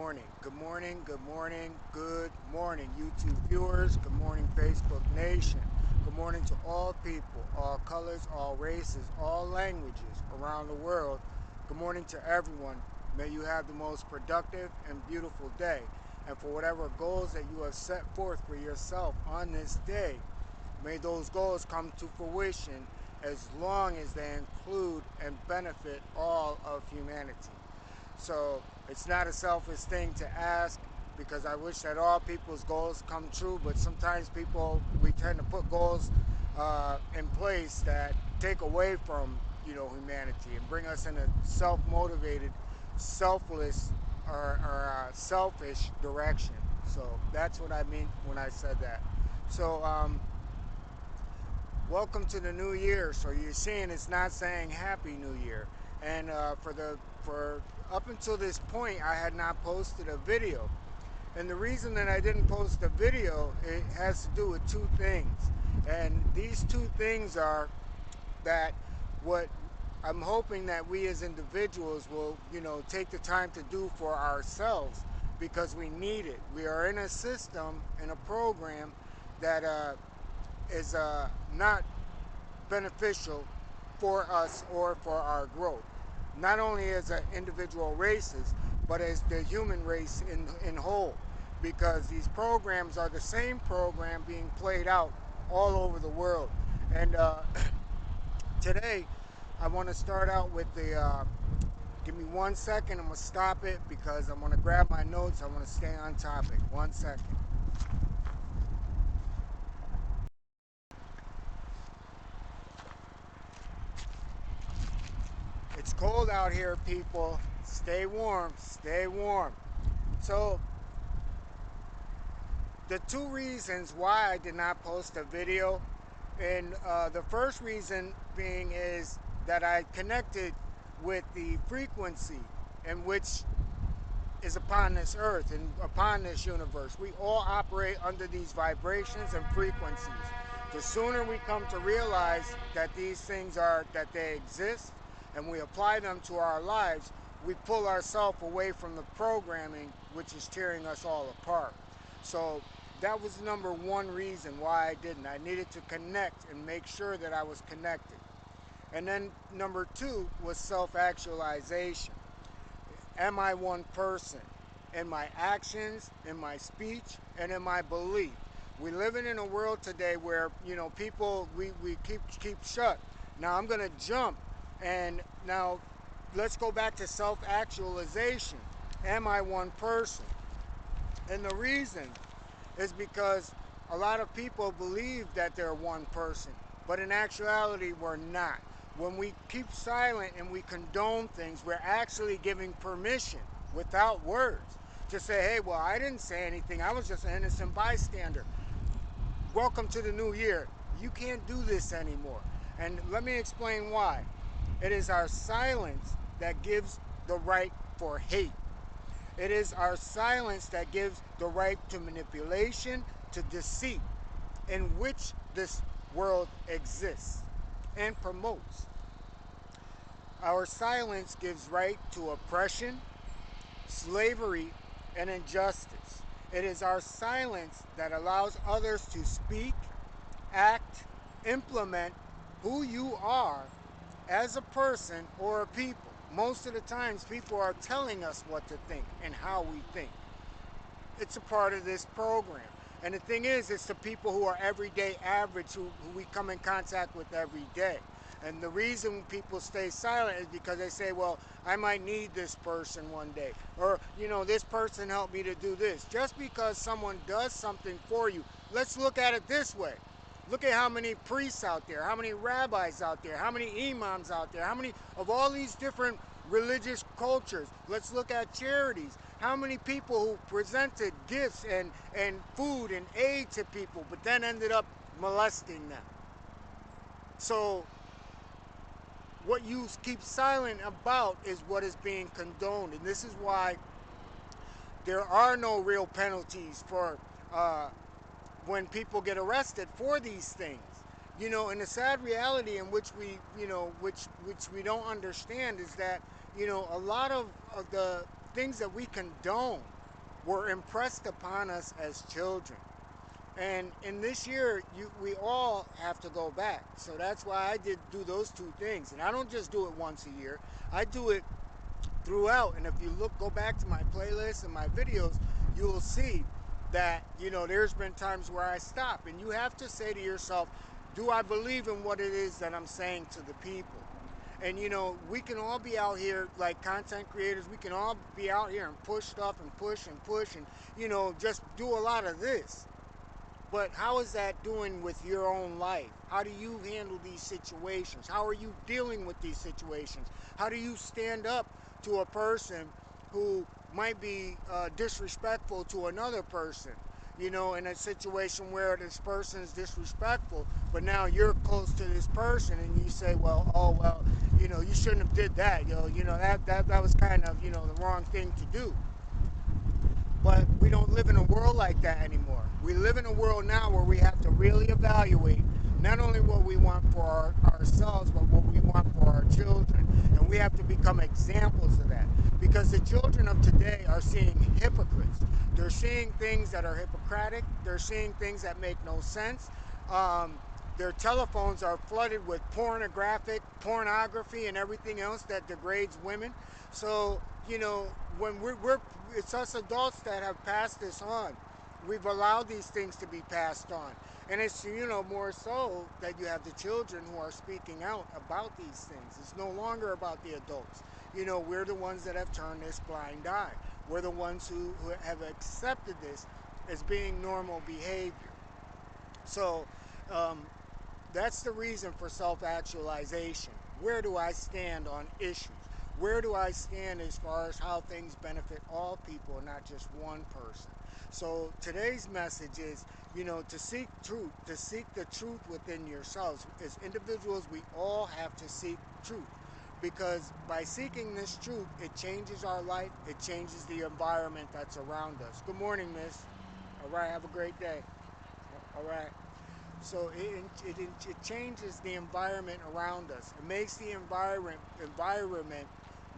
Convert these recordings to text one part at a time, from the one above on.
morning. Good morning, good morning, good morning, YouTube viewers. Good morning, Facebook Nation. Good morning to all people, all colors, all races, all languages around the world. Good morning to everyone. May you have the most productive and beautiful day. And for whatever goals that you have set forth for yourself on this day, may those goals come to fruition as long as they include and benefit all of humanity. So it's not a selfish thing to ask, because I wish that all people's goals come true, but sometimes we tend to put goals in place that take away from humanity and bring us in a self-motivated, selfless, or selfish direction. So that's what I mean when I said that. So welcome to the new year. So you're seeing it's not saying Happy New Year. And for up until this point, I had not posted a video. And the reason that I didn't post a video, it has to do with two things. And these two things are that what I'm hoping that we as individuals will, take the time to do for ourselves, because we need it. We are in a system, in a program that is not beneficial for us or for our growth. Not only as an individual races, but as the human race in whole, because these programs are the same program being played out all over the world. And today, I want to start out with give me 1 second, I'm going to stop it because I'm going to grab my notes. I want to stay on topic. 1 second. It's cold out here, people. Stay warm, stay warm. So, the two reasons why I did not post a video, and the first reason being is that I connected with the frequency in which is upon this earth and upon this universe. We all operate under these vibrations and frequencies. The sooner we come to realize that these things that they exist, and we apply them to our lives, we pull ourselves away from the programming which is tearing us all apart. So that was number one reason why I didn't. I needed to connect and make sure that I was connected. And then number two was self-actualization. Am I one person? In my actions, in my speech, and in my belief. We're living in a world today where, people, we keep shut. Now I'm going to jump. And now let's go back to self-actualization. Am I one person? And the reason is because a lot of people believe that they're one person, but in actuality, we're not. When we keep silent and we condone things, we're actually giving permission without words to say, hey, well, I didn't say anything. I was just an innocent bystander. Welcome to the new year. You can't do this anymore. And let me explain why. It is our silence that gives the right for hate. It is our silence that gives the right to manipulation, to deceit, in which this world exists and promotes. Our silence gives right to oppression, slavery, and injustice. It is our silence that allows others to speak, act, implement who you are as a person or a people. Most of the times, people are telling us what to think and how we think. It's a part of this program. And the thing is, it's the people who are everyday average who we come in contact with every day. And the reason people stay silent is because they say, well, I might need this person one day. Or, this person helped me to do this. Just because someone does something for you, let's look at it this way. Look at how many priests out there, how many rabbis out there, how many imams out there, how many of all these different religious cultures. Let's look at charities. How many people who presented gifts and food and aid to people, but then ended up molesting them. So what you keep silent about is what is being condoned. And this is why there are no real penalties for when people get arrested for these things. And the sad reality in which we, which we don't understand is that, a lot of the things that we condone were impressed upon us as children. And in this year, we all have to go back. So that's why I did do those two things. And I don't just do it once a year. I do it throughout. And if you go back to my playlist and my videos, you will see that, there's been times where I stop. And you have to say to yourself, do I believe in what it is that I'm saying to the people? And we can all be out here like content creators. We can all be out here and push stuff and push and push and, just do a lot of this. But how is that doing with your own life? How do you handle these situations? How are you dealing with these situations? How do you stand up to a person who might be disrespectful to another person? In a situation where this person is disrespectful, but now you're close to this person and you say, well, oh, well, you shouldn't have did that. That was kind of, the wrong thing to do. But we don't live in a world like that anymore. We live in a world now where we have to really evaluate not only what we want for ourselves, but what we want for our children. And we have to become examples of that. Because the children of today are seeing hypocrites. They're seeing things that are hypocritic. They're seeing things that make no sense. Their telephones are flooded with pornography and everything else that degrades women. So, when it's us adults that have passed this on. We've allowed these things to be passed on. And it's, more so that you have the children who are speaking out about these things. It's no longer about the adults. We're the ones that have turned this blind eye. We're the ones who have accepted this as being normal behavior. So, that's the reason for self-actualization. Where do I stand on issues? Where do I stand as far as how things benefit all people, not just one person? So today's message is, to seek truth, to seek the truth within yourselves. As individuals, we all have to seek truth. Because by seeking this truth, it changes our life, it changes the environment that's around us. Good morning, miss. All right, have a great day. All right. So it changes the environment around us. It makes the environment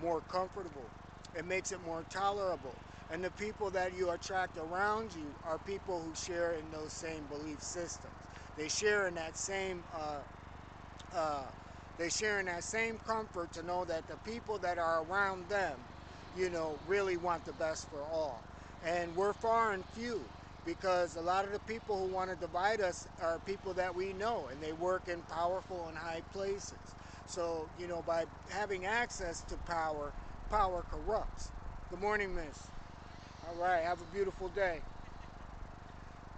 more comfortable. It makes it more tolerable. And the people that you attract around you are people who share in those same belief systems. They share in that same comfort to know that the people that are around them, really want the best for all. And we're far and few, because a lot of the people who want to divide us are people that we know, and they work in powerful and high places. So, by having access to power, power corrupts. Good morning, miss. All right, have a beautiful day.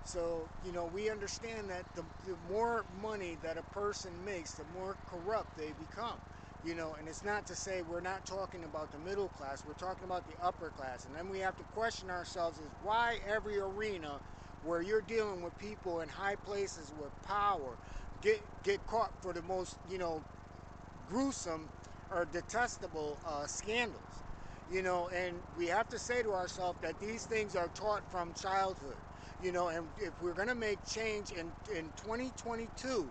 So, we understand that the more money that a person makes, the more corrupt they become. And it's not to say we're not talking about the middle class, we're talking about the upper class. And then we have to question ourselves is why every arena where you're dealing with people in high places with power get caught for the most, gruesome or detestable scandals. And we have to say to ourselves that these things are taught from childhood. And if we're going to make change in 2022,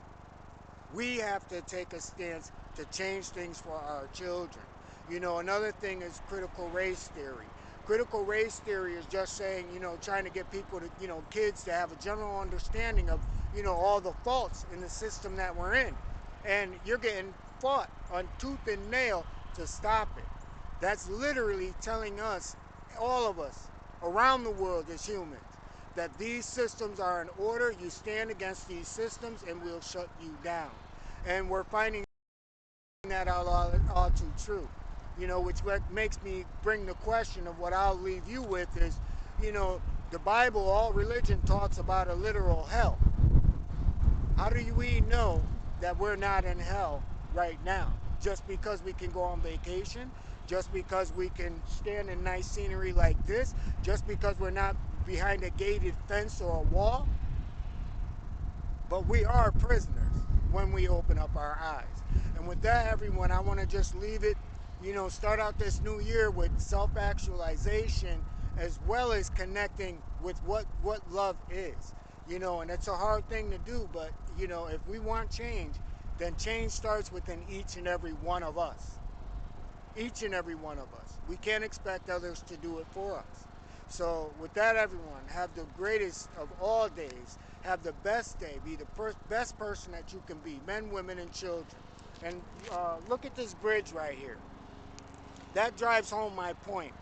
we have to take a stance to change things for our children. Another thing is critical race theory. Critical race theory is just saying, trying to get people to, kids to have a general understanding of, all the faults in the system that we're in. And you're getting fought on tooth and nail to stop it. That's literally telling us, all of us, around the world as humans, that these systems are in order. You stand against these systems and we'll shut you down. And we're finding that out all too true. Which makes me bring the question of what I'll leave you with is, the Bible, all religion talks about a literal hell. How do we know that we're not in hell right now? Just because we can go on vacation? Just because we can stand in nice scenery like this? Just because we're not behind a gated fence or a wall? But we are prisoners when we open up our eyes. And with that, everyone, I want to just leave it, start out this new year with self-actualization, as well as connecting with what love is. And it's a hard thing to do, but, if we want change, then change starts within each and every one of us. Each and every one of us. We can't expect others to do it for us. So with that, everyone, have the greatest of all days. Have the best day. Be the best person that you can be. Men, women, and children. And look at this bridge right here. That drives home my point.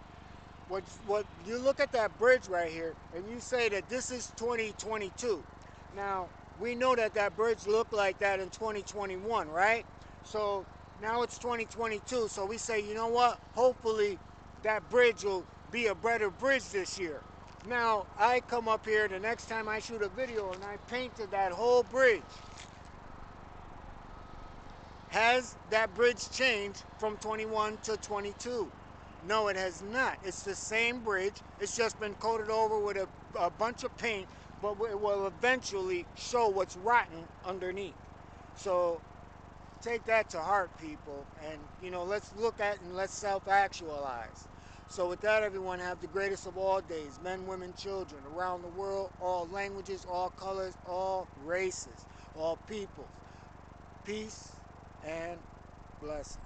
What you look at that bridge right here, and you say that this is 2022. Now we know that that bridge looked like that in 2021, right? So now it's 2022. So we say, you know what? Hopefully that bridge will be a better bridge this year. Now I come up here the next time I shoot a video and I painted that whole bridge. Has that bridge changed from 21 to 22? No, it has not. It's the same bridge. It's just been coated over with a bunch of paint, but it will eventually show what's rotten underneath. So take that to heart, people, and let's look at and let's self-actualize. So with that, everyone, have the greatest of all days. Men, women, children around the world, all languages, all colors, all races, all peoples. Peace and blessings.